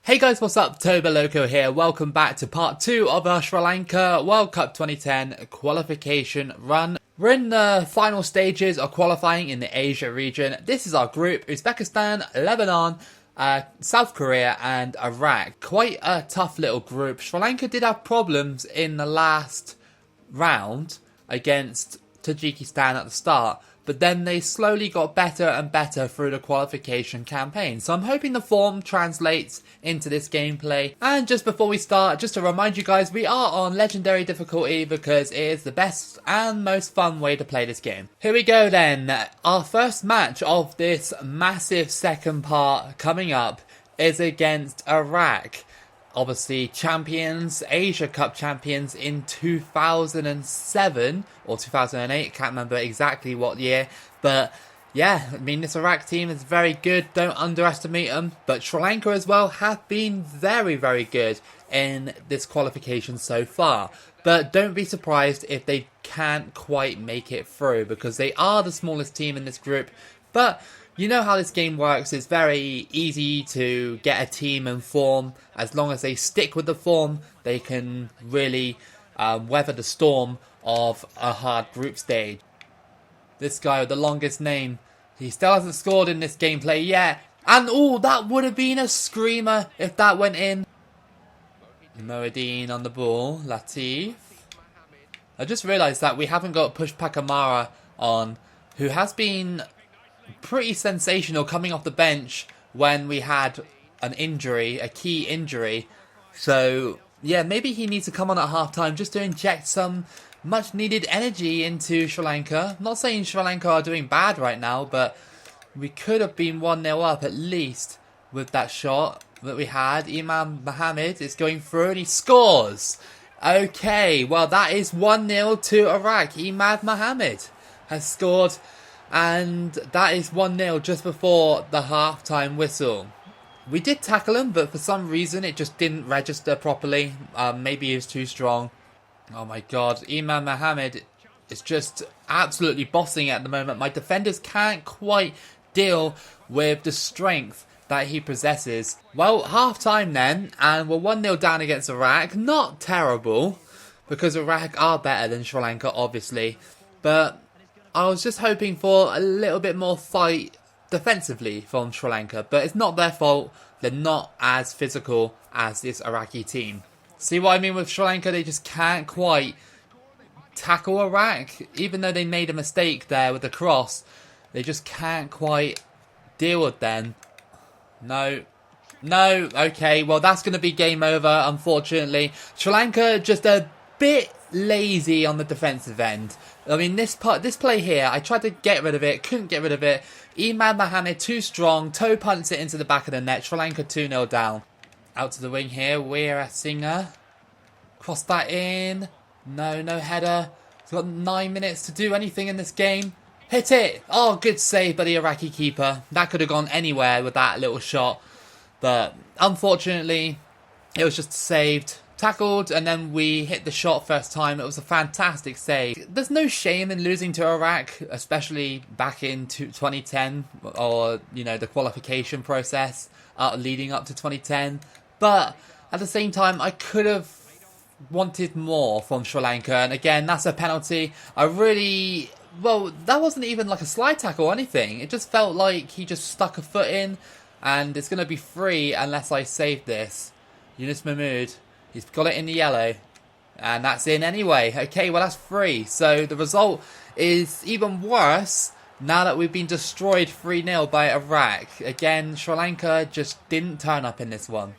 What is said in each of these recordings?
Hey guys, what's up? Toboloco here. Welcome back to part 2 of our Sri Lanka World Cup 2010 qualification run. We're in the final stages of qualifying in the Asia region. This is our group: Uzbekistan, Lebanon, South Korea and Iraq. Quite a tough little group. Sri Lanka did have problems in the last round against Tajikistan at the start, but then they slowly got better and better through the qualification campaign. So I'm hoping the form translates into this gameplay. And just before we start, just to remind you guys, we are on legendary difficulty because it is the best and most fun way to play this game. Here we go then. Our first match of this massive second part coming up is against Iraq. Obviously champions, Asia Cup champions in 2007 or 2008, can't remember exactly what year, but yeah, I mean, this Iraq team is very good, don't underestimate them, but Sri Lanka as well have been very, very good in this qualification so far, but don't be surprised if they can't quite make it through, because they are the smallest team in this group, but you know how this game works. It's very easy to get a team in form. As long as they stick with the form, they can really weather the storm of a hard group stage. This guy with the longest name, he still hasn't scored in this gameplay yet. And oh, that would have been a screamer if that went in. Moedine on the ball, Latif. I just realised that we haven't got Push Pakamara on, who has been pretty sensational coming off the bench when we had an injury, a key injury. So yeah, maybe he needs to come on at half-time just to inject some much needed energy into Sri Lanka. I'm not saying Sri Lanka are doing bad right now, but we could have been 1-0 up at least with that shot that we had. Imam Mohammed is going through and he scores. Okay, well that is 1-0 to Iraq. Imam Mohammed has scored, and that is 1-0 just before the half-time whistle. We did tackle him, but for some reason it just didn't register properly. Maybe he was too strong. Oh my god, Imam Mohammed is just absolutely bossing at the moment. My defenders can't quite deal with the strength that he possesses. Well, half-time then, and we're 1-0 down against Iraq. Not terrible, because Iraq are better than Sri Lanka, obviously. But I was just hoping for a little bit more fight defensively from Sri Lanka, but it's not their fault. They're not as physical as this Iraqi team. See what I mean with Sri Lanka? They just can't quite tackle Iraq. Even though they made a mistake there with the cross, they just can't quite deal with them. No. Okay, well that's going to be game over, unfortunately. Sri Lanka just a bit lazy on the defensive end. I mean, this play here, I tried to get rid of it, couldn't get rid of it. Imad Mohammed too strong, toe punts it into the back of the net. Sri Lanka 2-0 down. Out to the wing here, Weera Singer. Cross that in. No header. He's got 9 minutes to do anything in this game. Hit it! Oh, good save by the Iraqi keeper. That could have gone anywhere with that little shot. But unfortunately, it was just saved. Tackled, and then we hit the shot first time. It was a fantastic save. There's no shame in losing to Iraq, especially back in 2010, or, you know, the qualification process leading up to 2010. But at the same time, I could have wanted more from Sri Lanka. And again, that's a penalty. Well, that wasn't even like a slide tackle or anything. It just felt like he just stuck a foot in, and it's going to be free unless I save this. Yunus Mahmood. He's got it in the yellow. And that's in anyway. Okay, well that's free. So the result is even worse now that we've been destroyed 3-0 by Iraq. Again, Sri Lanka just didn't turn up in this one.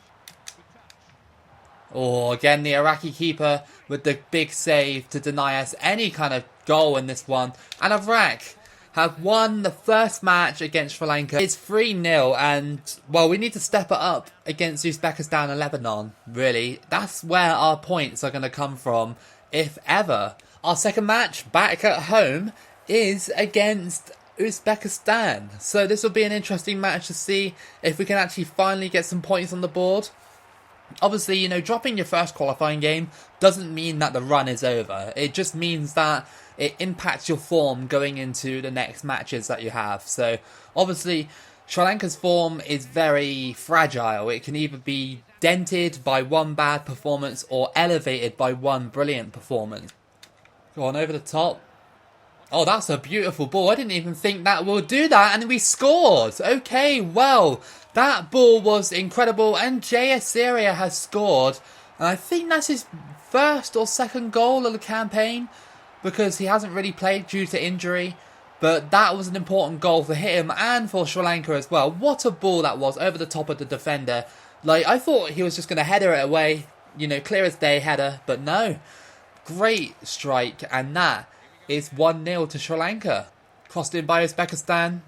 Oh, again, the Iraqi keeper with the big save to deny us any kind of goal in this one. And Iraq have won the first match against Sri Lanka. It's 3-0, and, well, we need to step it up against Uzbekistan and Lebanon, really. That's where our points are going to come from, if ever. Our second match, back at home, is against Uzbekistan. So this will be an interesting match to see if we can actually finally get some points on the board. Obviously, you know, dropping your first qualifying game doesn't mean that the run is over. It just means that it impacts your form going into the next matches that you have. So, obviously, Sri Lanka's form is very fragile. It can either be dented by one bad performance or elevated by one brilliant performance. Go on, over the top. Oh, that's a beautiful ball. I didn't even think that will do that, and we scored. Okay, well, that ball was incredible, and JS Syria has scored. And I think that's his first or second goal of the campaign, because he hasn't really played due to injury. But that was an important goal for him and for Sri Lanka as well. What a ball that was over the top of the defender. Like, I thought he was just going to header it away. You know, clear as day header. But no. Great strike. And that is 1-0 to Sri Lanka. Crossed in by Uzbekistan.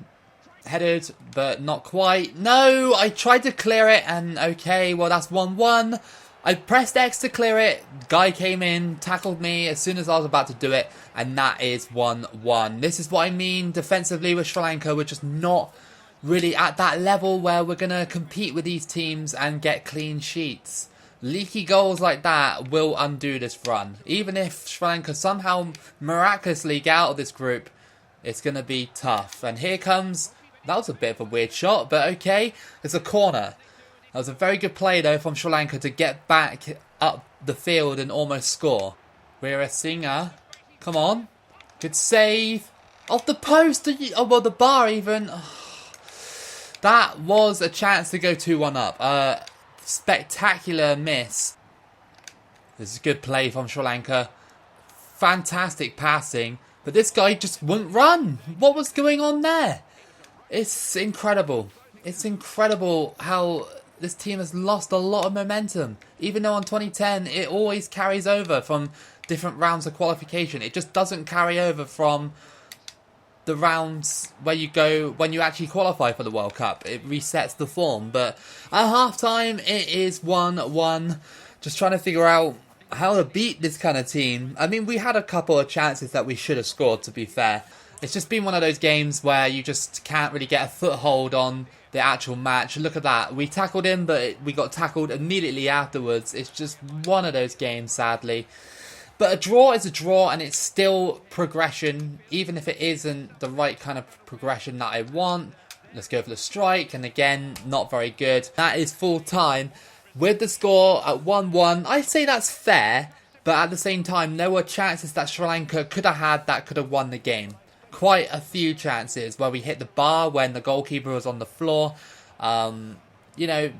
Headed, but not quite. No, I tried to clear it. And okay, well, that's 1-1. I pressed X to clear it. Guy came in, tackled me as soon as I was about to do it. And that is 1-1. This is what I mean defensively with Sri Lanka. We're just not really at that level where we're going to compete with these teams and get clean sheets. Leaky goals like that will undo this run. Even if Sri Lanka somehow miraculously get out of this group, it's going to be tough. And here comes... That was a bit of a weird shot, but okay. It's a corner. That was a very good play, though, from Sri Lanka to get back up the field and almost score. Weerasinghe. Come on. Good save. Off the post. Oh, well, the bar even. Oh. That was a chance to go 2-1 up. Spectacular miss. This is a good play from Sri Lanka. Fantastic passing. But this guy just wouldn't run. What was going on there? It's incredible. It's incredible how... This team has lost a lot of momentum. Even though on 2010, it always carries over from different rounds of qualification. It just doesn't carry over from the rounds where you go when you actually qualify for the World Cup. It resets the form. But at halftime, it is 1-1. Just trying to figure out how to beat this kind of team. I mean, we had a couple of chances that we should have scored, to be fair. It's just been one of those games where you just can't really get a foothold on the actual match. Look at that. We tackled him, but we got tackled immediately afterwards. It's just one of those games, sadly. But a draw is a draw, and it's still progression, even if it isn't the right kind of progression that I want. Let's go for the strike, and again, not very good. That is full time. With the score at 1-1, I'd say that's fair, but at the same time, there were chances that Sri Lanka could have had that could have won the game. Quite a few chances where we hit the bar when the goalkeeper was on the floor. You know,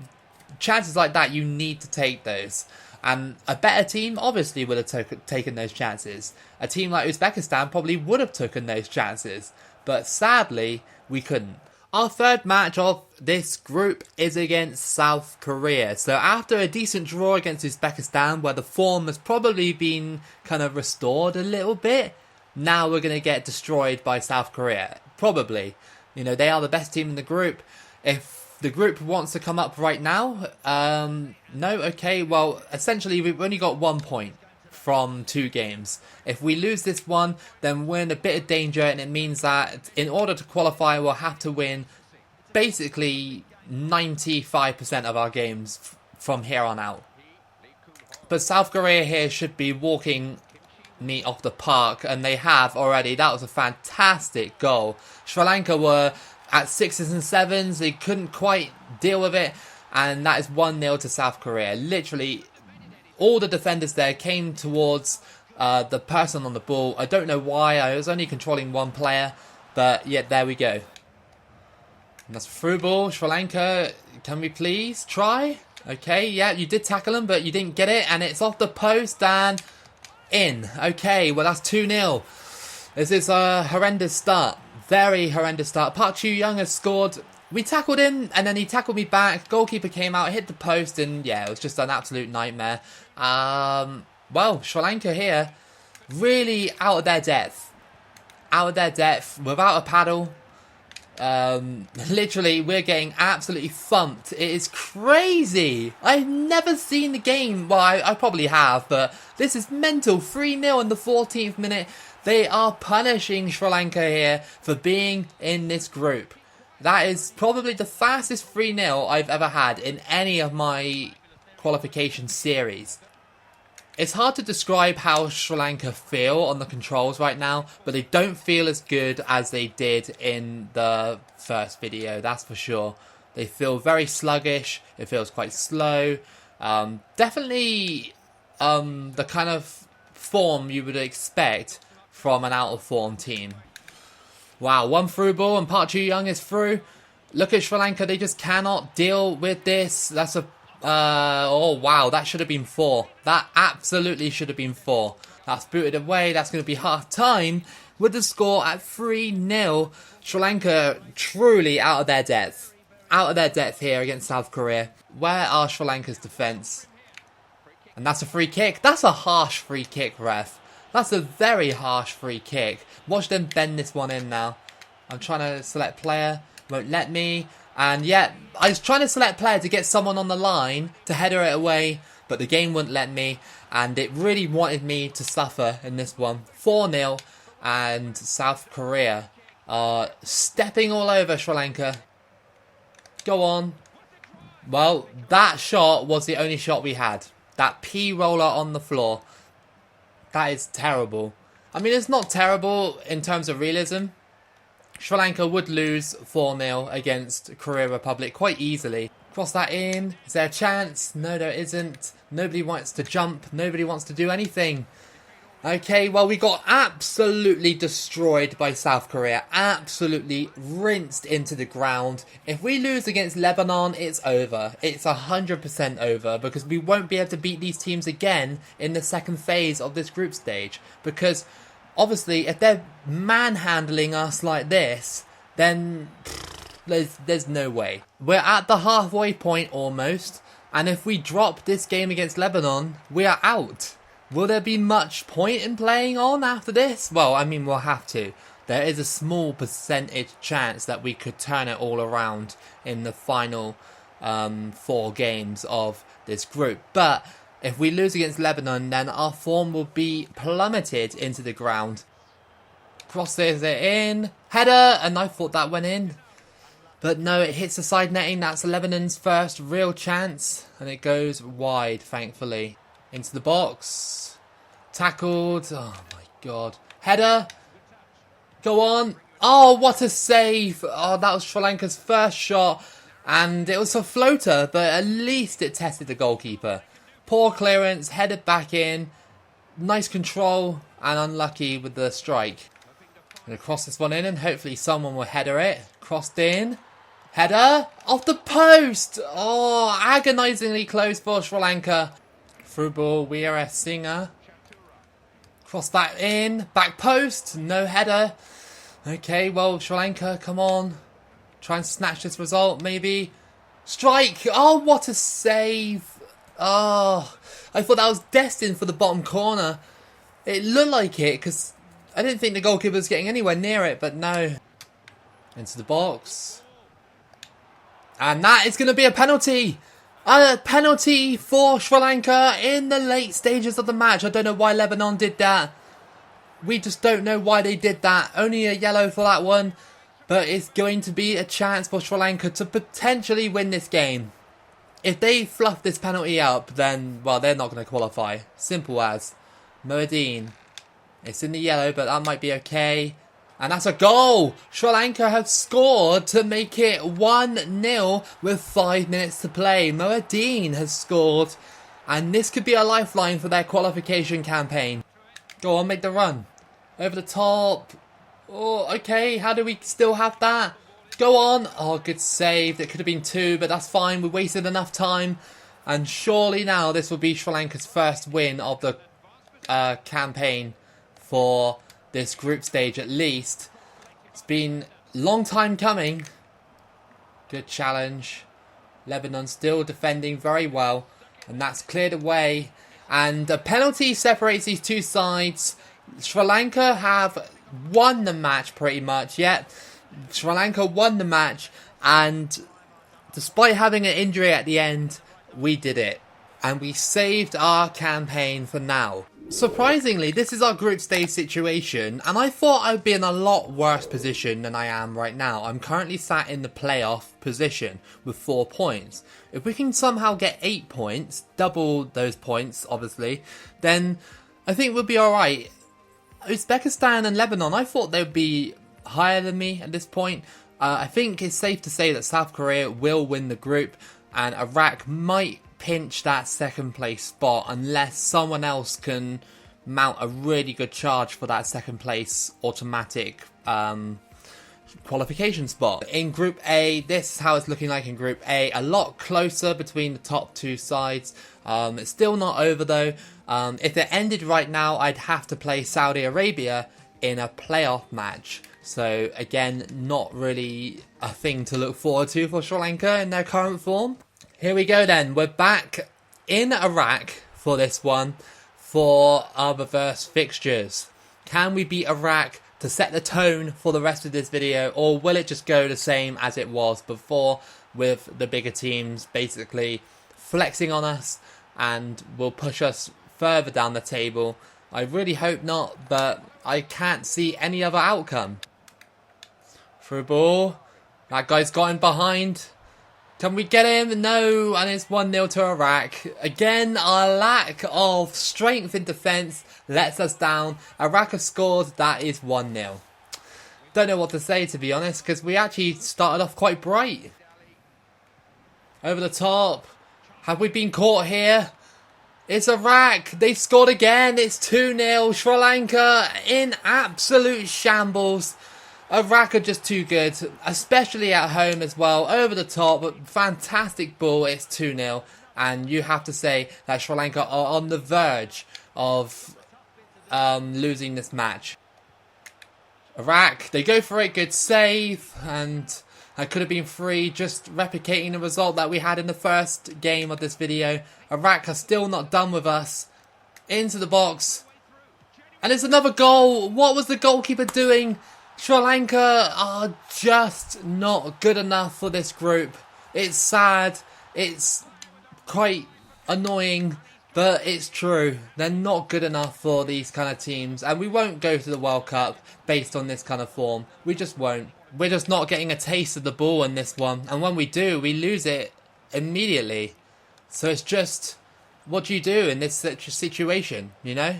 chances like that, you need to take those. And a better team obviously would have taken those chances. A team like Uzbekistan probably would have taken those chances. But sadly, we couldn't. Our third match of this group is against South Korea. So after a decent draw against Uzbekistan, where the form has probably been kind of restored a little bit, now we're going to get destroyed by South Korea. Probably. You know, they are the best team in the group. If the group wants to come up right now, no, okay, well, essentially we've only got 1 point from 2 games. If we lose this one, then we're in a bit of danger, and it means that in order to qualify, we'll have to win basically 95% of our games from here on out. But South Korea here should be walking me off the park, and they have already. That was a fantastic goal. Sri Lanka were at 6s and 7s. They couldn't quite deal with it, and that is 1-0 to South Korea. Literally, all the defenders there came towards the person on the ball. I don't know why. I was only controlling one player, but yeah, there we go. And that's a through ball. Sri Lanka, can we please try? Okay, yeah, you did tackle him, but you didn't get it, and it's off the post and in. Okay, well, that's 2-0. This is a horrendous start. Very horrendous start. Park Chu-young has scored. We tackled him, and then he tackled me back. Goalkeeper came out, hit the post, and yeah, it was just an absolute nightmare. Well, Sri Lanka here, really out of their depth. Out of their depth, without a paddle. Literally, we're getting absolutely thumped. It is crazy. I've never seen the game. Well, I probably have, but this is mental. 3-0 in the 14th minute. They are punishing Sri Lanka here for being in this group. That is probably the fastest 3-0 I've ever had in any of my qualification series. It's hard to describe how Sri Lanka feel on the controls right now, but they don't feel as good as they did in the first video, that's for sure. They feel very sluggish, it feels quite slow. Definitely the kind of form you would expect from an out-of-form team. Wow, one through ball and Park Ju-young is through. Look at Sri Lanka, they just cannot deal with this. That's a... oh wow, that should have been 4. That absolutely should have been 4. That's booted away. That's going to be half time with the score at 3-0. Sri Lanka truly out of their depth. Out of their depth here against South Korea. Where are Sri Lanka's defence? And that's a free kick. That's a harsh free kick, ref. That's a very harsh free kick. Watch them bend this one in now. I'm trying to select player. Won't let me. And yeah, I was trying to select player to get someone on the line to header it away, but the game wouldn't let me, and it really wanted me to suffer in this one. 4-0, and South Korea are stepping all over Sri Lanka. Go on. Well, that shot was the only shot we had. That P-roller on the floor. That is terrible. I mean, it's not terrible in terms of realism. Sri Lanka would lose 4-0 against Korea Republic quite easily. Cross that in. Is there a chance? No, there isn't. Nobody wants to jump. Nobody wants to do anything. Okay, well, we got absolutely destroyed by South Korea. Absolutely rinsed into the ground. If we lose against Lebanon, it's over. It's 100% over because we won't be able to beat these teams again in the second phase of this group stage. Because obviously, if they're manhandling us like this, then there's no way. We're at the halfway point almost, and if we drop this game against Lebanon, we are out. Will there be much point in playing on after this? Well, I mean, we'll have to. There is a small percentage chance that we could turn it all around in the final 4 games of this group. But if we lose against Lebanon, then our form will be plummeted into the ground. Crosses it in. Header! And I thought that went in. But no, it hits the side netting. That's Lebanon's first real chance. And it goes wide, thankfully. Into the box. Tackled. Oh my god. Header. Go on. Oh, what a save. Oh, that was Sri Lanka's first shot. And it was a floater, but at least it tested the goalkeeper. Poor clearance, headed back in. Nice control, and unlucky with the strike. I'm going to cross this one in, and hopefully someone will header it. Crossed in. Header. Off the post. Oh, agonisingly close for Sri Lanka. Through ball, Weera Singer. Cross that in. Back post. No header. Okay, well, Sri Lanka, come on. Try and snatch this result, maybe. Strike. Oh, what a save. Oh, I thought that was destined for the bottom corner. It looked like it, because I didn't think the goalkeeper was getting anywhere near it, but no. Into the box. And that is going to be a penalty. A penalty for Sri Lanka in the late stages of the match. I don't know why Lebanon did that. We just don't know why they did that. Only a yellow for that one. But it's going to be a chance for Sri Lanka to potentially win this game. If they fluff this penalty up, then, well, they're not going to qualify. Simple as. Moedin. It's in the yellow, but that might be okay. And that's a goal! Sri Lanka have scored to make it 1-0 with 5 minutes to play. Moedin has scored. And this could be a lifeline for their qualification campaign. Go on, make the run. Over the top. Oh, okay. How do we still have that? Go on. Oh, good save. It could have been 2, but that's fine. We wasted enough time. And surely now this will be Sri Lanka's first win of the campaign for this group stage at least. It's been a long time coming. Good challenge. Lebanon still defending very well. And that's cleared away. And a penalty separates these two sides. Sri Lanka have won the match pretty much. Yet Sri Lanka won the match. And despite having an injury at the end, we did it. And we saved our campaign for now. Surprisingly, this is our group stage situation, and I thought I'd be in a lot worse position than I am right now. I'm currently sat in the playoff position with 4 points. If we can somehow get 8 points, double those points, obviously, then I think we'll be alright. Uzbekistan and Lebanon, I thought they'd be higher than me at this point. I think it's safe to say that South Korea will win the group, and Iraq might pinch that second place spot unless someone else can mount a really good charge for that second place automatic qualification spot. In Group A, this is how it's looking like in Group A. A lot closer between the top two sides. It's still not over though. If it ended right now, I'd have to play Saudi Arabia in a playoff match. So again, not really a thing to look forward to for Sri Lanka in their current form. Here we go then, we're back in Iraq for this one, for our reverse fixtures. Can we beat Iraq to set the tone for the rest of this video, or will it just go the same as it was before, with the bigger teams basically flexing on us and will push us further down the table? I really hope not, but I can't see any other outcome. Through ball, that guy's got him behind. Can we get him? No, and it's 1-0 to Iraq. Again, our lack of strength in defence lets us down. Iraq have scored, that is 1-0. Don't know what to say, to be honest, because we actually started off quite bright. Over the top. Have we been caught here? It's Iraq. They've scored again. It's 2-0. Sri Lanka in absolute shambles. Iraq are just too good, especially at home as well. Over the top, fantastic ball, it's 2-0. And you have to say that Sri Lanka are on the verge of losing this match. Iraq, they go for it, good save. And that could have been 3, just replicating the result that we had in the first game of this video. Iraq are still not done with us. Into the box. And it's another goal. What was the goalkeeper doing? Sri Lanka are just not good enough for this group. It's sad, it's quite annoying, but it's true. They're not good enough for these kind of teams, and we won't go to the World Cup based on this kind of form. We just won't. We're just not getting a taste of the ball in this one, and when we do, we lose it immediately. So it's just, what do you do in this situation, you know?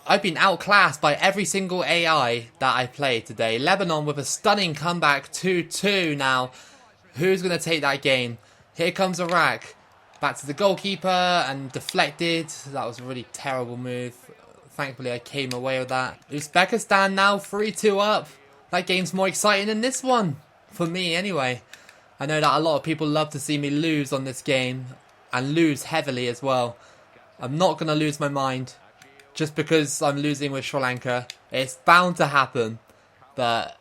I've been outclassed by every single AI that I played today. Lebanon with a stunning comeback, 2-2 now. Who's going to take that game? Here comes Iraq. Back to the goalkeeper and deflected. That was a really terrible move. Thankfully I came away with that. Uzbekistan now 3-2 up. That game's more exciting than this one. For me anyway. I know that a lot of people love to see me lose on this game. And lose heavily as well. I'm not going to lose my mind. Just because I'm losing with Sri Lanka. It's bound to happen. But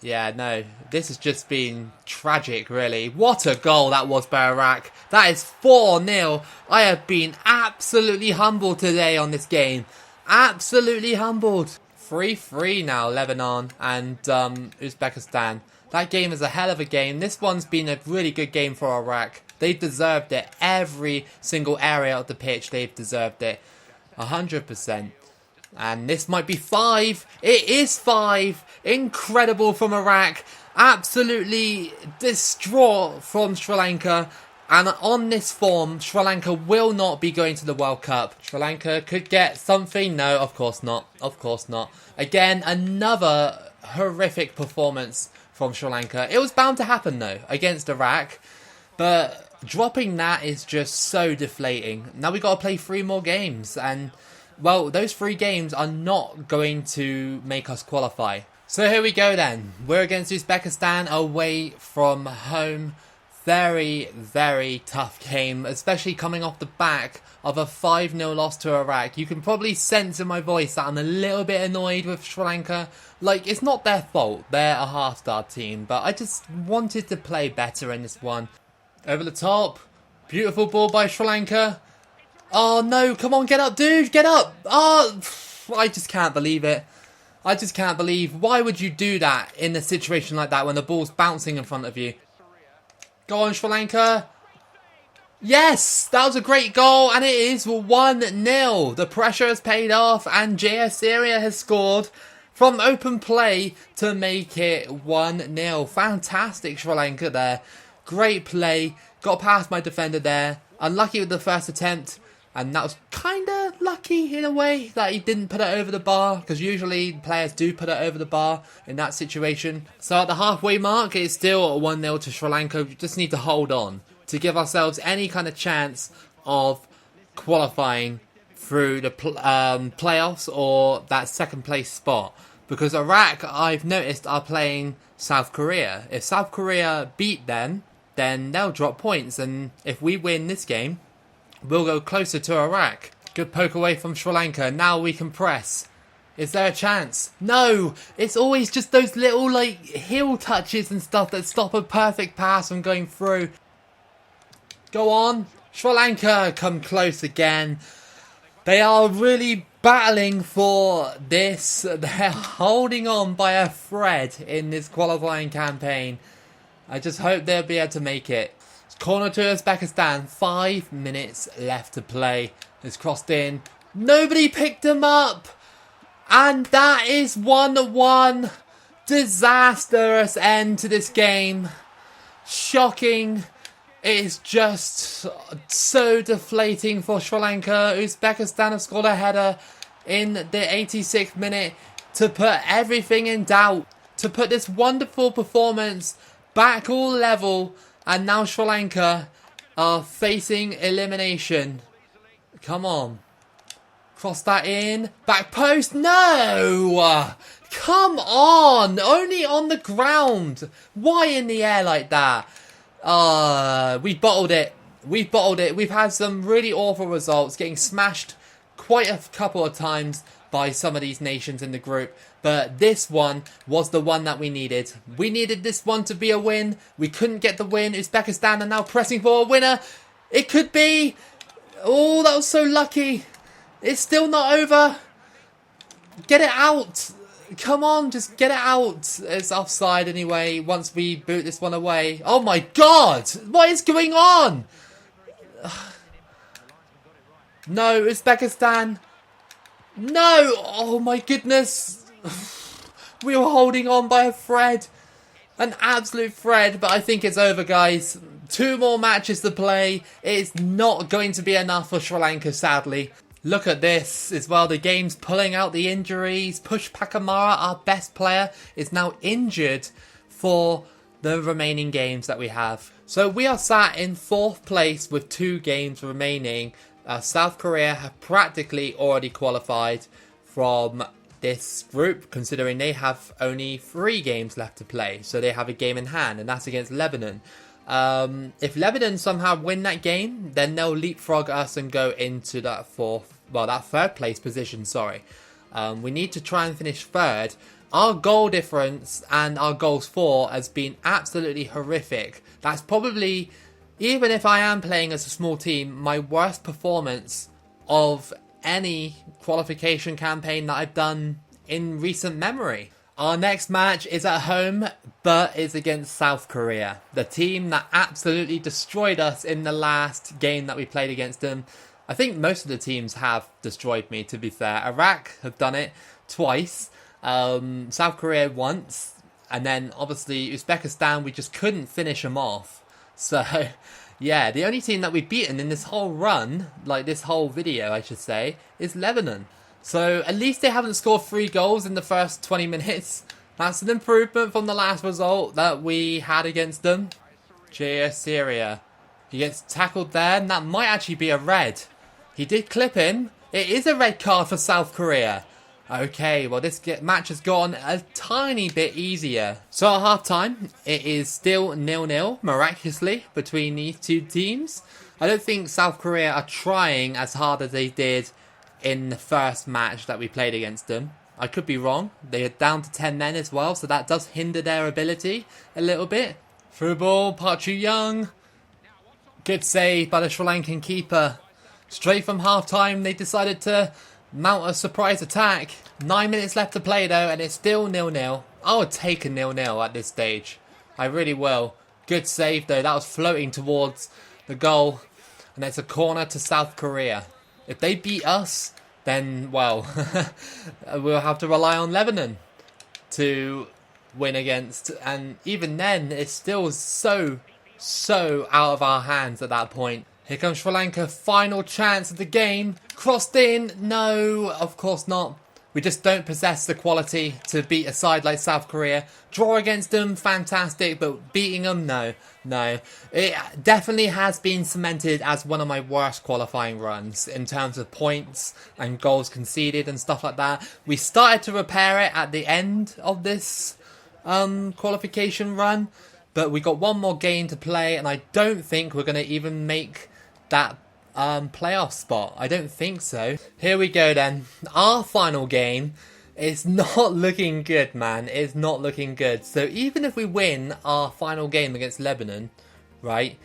yeah, no. This has just been tragic, really. What a goal that was by Iraq. That is 4-0. I have been absolutely humbled today on this game. Absolutely humbled. 3-3 now, Lebanon and Uzbekistan. That game is a hell of a game. This one's been a really good game for Iraq. They deserved it. Every single area of the pitch, they've deserved it. 100%. And this might be 5. It is 5. Incredible from Iraq. Absolutely distraught from Sri Lanka. And on this form, Sri Lanka will not be going to the World Cup. Sri Lanka could get something. No, of course not. Of course not. Again, another horrific performance from Sri Lanka. It was bound to happen though, against Iraq. But dropping that is just so deflating. Now we got to play 3 more games, and well, those 3 games are not going to make us qualify. So here we go then. We're against Uzbekistan away from home. Very, very tough game, especially coming off the back of a 5-0 loss to Iraq. You can probably sense in my voice that I'm a little bit annoyed with Sri Lanka. Like, it's not their fault. They're a half-star team, but I just wanted to play better in this one. Over the top. Beautiful ball by Sri Lanka. Oh no, come on, get up, dude, get up. Oh, I just can't believe it. I just can't believe. Why would you do that in a situation like that when the ball's bouncing in front of you? Go on, Sri Lanka. Yes, that was a great goal, and it is 1-0. The pressure has paid off, and JS Syria has scored from open play to make it 1-0. Fantastic Sri Lanka there. Great play. Got past my defender there. Unlucky with the first attempt, and that was kind of lucky in a way that he didn't put it over the bar, because usually players do put it over the bar in that situation. So at the halfway mark, it's still 1-0 to Sri Lanka. We just need to hold on to give ourselves any kind of chance of qualifying through the playoffs or that second place spot. Because Iraq, I've noticed, are playing South Korea. If South Korea beat them, then they'll drop points. And if we win this game, we'll go closer to Iraq. Good poke away from Sri Lanka. Now we can press. Is there a chance? No! It's always just those little heel touches and stuff that stop a perfect pass from going through. Go on. Sri Lanka come close again. They are really battling for this. They're holding on by a thread in this qualifying campaign. I just hope they'll be able to make it. Corner to Uzbekistan. 5 minutes left to play. It's crossed in. Nobody picked him up. And that is 1-1. Disastrous end to this game. Shocking. It is just so deflating for Sri Lanka. Uzbekistan have scored a header in the 86th minute to put everything in doubt. To put this wonderful performance back all level. And now Sri Lanka are facing elimination. Come on. Cross that in. Back post. No! Come on! Only on the ground. Why in the air like that? We bottled it. We've bottled it. We've had some really awful results, getting smashed quite a couple of times by some of these nations in the group. But this one was the one that we needed. We needed this one to be a win. We couldn't get the win. Uzbekistan are now pressing for a winner. It could be. Oh, that was so lucky. It's still not over. Get it out. Come on, just get it out. It's offside anyway, once we boot this one away. Oh my god! What is going on? No, Uzbekistan. No! Oh my goodness. We were holding on by a thread. An absolute thread, but I think it's over, guys. 2 more matches to play. It's not going to be enough for Sri Lanka, sadly. Look at this as well. The game's pulling out the injuries. Push Pakamara, our best player, is now injured for the remaining games that we have. So we are sat in 4th place with 2 games remaining. South Korea have practically already qualified from this group, considering they have only 3 games left to play. So they have a game in hand, and that's against Lebanon. If Lebanon somehow win that game, then they'll leapfrog us and go into that 3rd place position, sorry. We need to try and finish 3rd. Our goal difference and our goals for has been absolutely horrific. That's probably, even if I am playing as a small team, my worst performance of any qualification campaign that I've done in recent memory. Our next match is at home, but it's against South Korea, the team that absolutely destroyed us in the last game that we played against them. I think most of the teams have destroyed me, to be fair. Iraq have done it twice, South Korea once, and then obviously Uzbekistan, we just couldn't finish them off. So, yeah, the only team that we've beaten in this whole run, like this whole video, I should say, is Lebanon. So, at least they haven't scored 3 goals in the first 20 minutes. That's an improvement from the last result that we had against them. JS Syria. He gets tackled there, and that might actually be a red. He did clip him. It is a red card for South Korea. Okay, well this match has gone a tiny bit easier. So at half-time, it is still 0-0, miraculously, between these 2 teams. I don't think South Korea are trying as hard as they did in the first match that we played against them. I could be wrong. They are down to 10 men as well, so that does hinder their ability a little bit. Through ball, Park Chu-young. Good save by the Sri Lankan keeper. Straight from half-time, they decided to mount a surprise attack. 9 minutes left to play though, and it's still 0-0. I would take a 0-0 at this stage. I really will. Good save though, that was floating towards the goal. and it's a corner to South Korea. If they beat us, then, well, we'll have to rely on Lebanon to win against. And even then, it's still so out of our hands at that point. Here comes Sri Lanka, final chance of the game. Crossed in. No, of course not. We just don't possess the quality to beat a side like South Korea. Draw against them, fantastic, but beating them, no. It definitely has been cemented as one of my worst qualifying runs in terms of points and goals conceded and stuff like that. We started to repair it at the end of this qualification run, but we got one more game to play, and I don't think we're going to even make that playoff spot. I don't think so. Here we go then. Our final game is not looking good, man. It's not looking good. So even if we win our final game against Lebanon, right,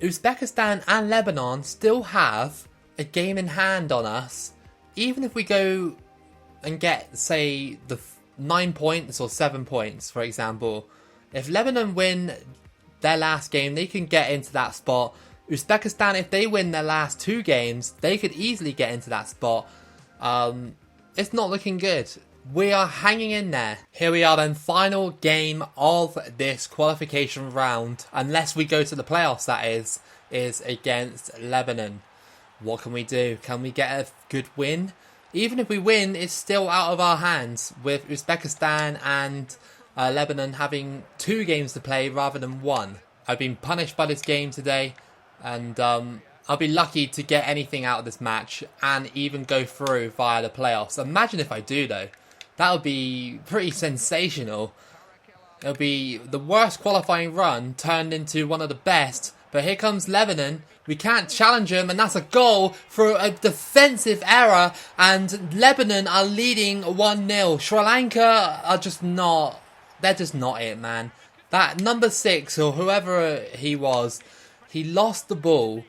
Uzbekistan and Lebanon still have a game in hand on us. Even if we go and get, say, the 9 points or 7 points, for example, if Lebanon win their last game, they can get into that spot. Uzbekistan, if they win their last 2 games, they could easily get into that spot. It's not looking good. We are hanging in there. Here we are then, final game of this qualification round, unless we go to the playoffs, that is against Lebanon. What can we do? Can we get a good win? Even if we win, it's still out of our hands, with Uzbekistan and Lebanon having 2 games to play rather than 1. I've been punished by this game today, and I'll be lucky to get anything out of this match and even go through via the playoffs. Imagine if I do, though. That would be pretty sensational. It'll be the worst qualifying run turned into one of the best. But here comes Lebanon. We can't challenge them, and that's a goal for a defensive error. And Lebanon are leading 1-0. Sri Lanka are just not... They're just not it, man. That number 6, or whoever he was, he lost the ball.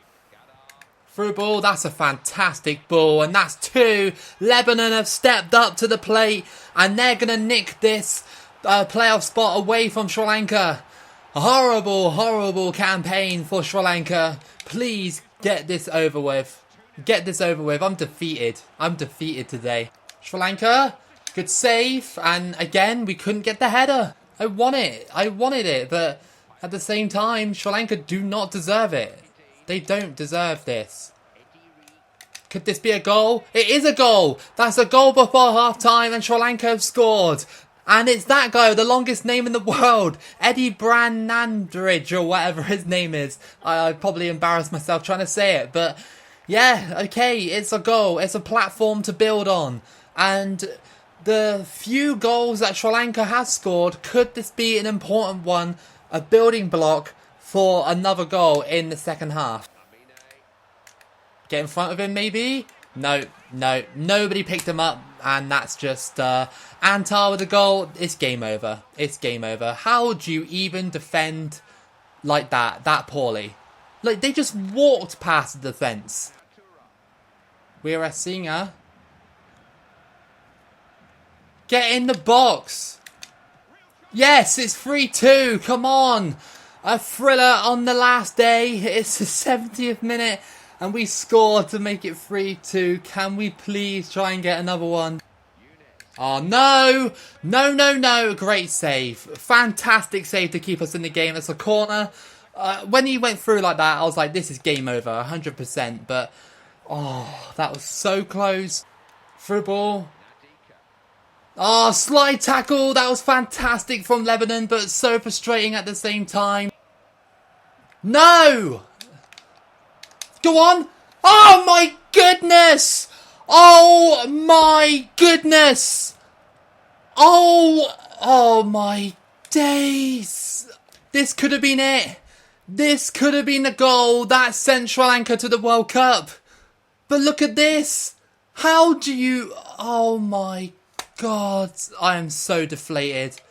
Through ball, that's a fantastic ball, and that's 2. Lebanon have stepped up to the plate, and they're going to nick this playoff spot away from Sri Lanka. A horrible campaign for Sri Lanka. Please get this over with. Get this over with. I'm defeated. I'm defeated today. Sri Lanka, good save, and again, we couldn't get the header. I wanted it, but at the same time, Sri Lanka do not deserve it. They don't deserve this. Could this be a goal? It is a goal! That's a goal before half-time, and Sri Lanka have scored. And it's that guy with the longest name in the world, Eddie Branandridge, or whatever his name is. I probably embarrassed myself trying to say it, but yeah, okay, it's a goal. It's a platform to build on. And the few goals that Sri Lanka has scored, could this be an important one, a building block for another goal in the second half? Get in front of him, maybe? No. Nobody picked him up, and that's just Antar with a goal. It's game over. It's game over. How do you even defend like that poorly? Like, they just walked past the defence. We're a singer. Get in the box. Yes, it's 3-2. Come on. A thriller on the last day. It's the 70th minute. And we scored to make it 3-2. Can we please try and get another one? Oh, no. No. Great save. Fantastic save to keep us in the game. It's a corner. When he went through like that, I was like, this is game over. 100%. But, oh, that was so close. Through ball. Oh, slide tackle. That was fantastic from Lebanon, but so frustrating at the same time. No! Go on. Oh, my goodness. Oh, my goodness. Oh, my days. This could have been it. This could have been the goal that sent Sri Lanka to the World Cup. But look at this. How do you... Oh, my God. I am so deflated.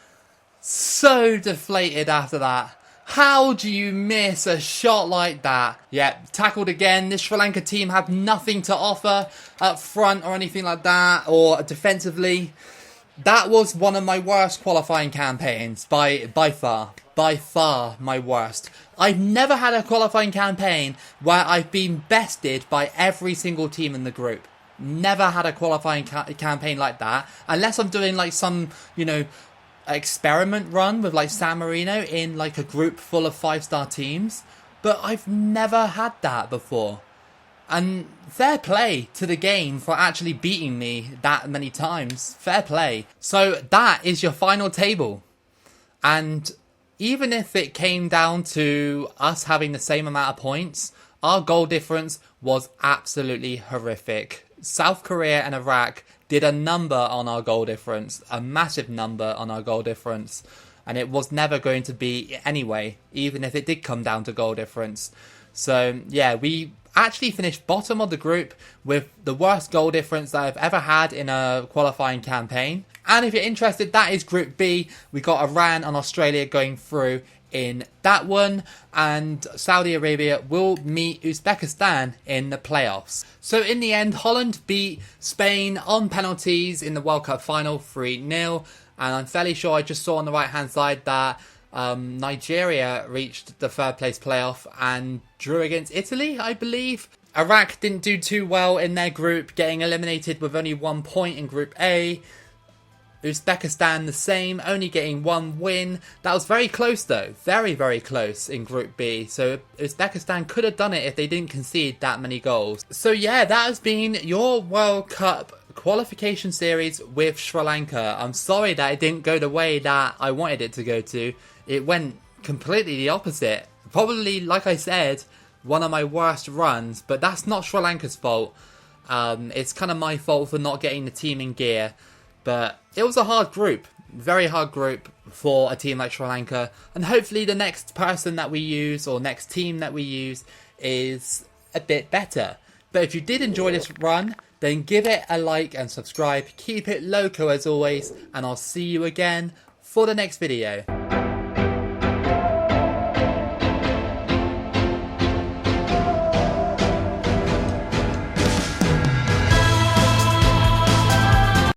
So deflated after that. How do you miss a shot like that? Yeah, tackled again. This Sri Lanka team have nothing to offer up front or anything like that, or defensively. That was one of my worst qualifying campaigns by far. By far my worst. I've never had a qualifying campaign where I've been bested by every single team in the group. Never had a qualifying campaign like that. Unless I'm doing like some, experiment run with like San Marino in like a group full of 5-star teams. But I've never had that before. And fair play to the game for actually beating me that many times. Fair play. So that is your final table. And even if it came down to us having the same amount of points, our goal difference was absolutely horrific. South Korea and Iraq did a number on our goal difference, a massive number on our goal difference. And it was never going to be anyway, even if it did come down to goal difference. So yeah, we actually finished bottom of the group with the worst goal difference that I've ever had in a qualifying campaign. And if you're interested, that is Group B. We got Iran and Australia going through in that one, and Saudi Arabia will meet Uzbekistan in the playoffs. So in the end, Holland beat Spain on penalties in the World Cup final 3-0, and I'm fairly sure I just saw on the right hand side that Nigeria reached the third place playoff and drew against Italy, I believe. Iraq didn't do too well in their group, getting eliminated with only 1 point in Group A. Uzbekistan the same, only getting 1 win. That was very close though, very, very close in Group B. So Uzbekistan could have done it if they didn't concede that many goals. So yeah, that has been your World Cup qualification series with Sri Lanka. I'm sorry that it didn't go the way that I wanted it to go to. It went completely the opposite. Probably, like I said, one of my worst runs, but that's not Sri Lanka's fault. It's kind of my fault for not getting the team in gear. But it was a hard group, very hard group for a team like Sri Lanka. And hopefully the next person that we use or next team that we use is a bit better. But if you did enjoy this run, then give it a like and subscribe. Keep it loco as always, and I'll see you again for the next video.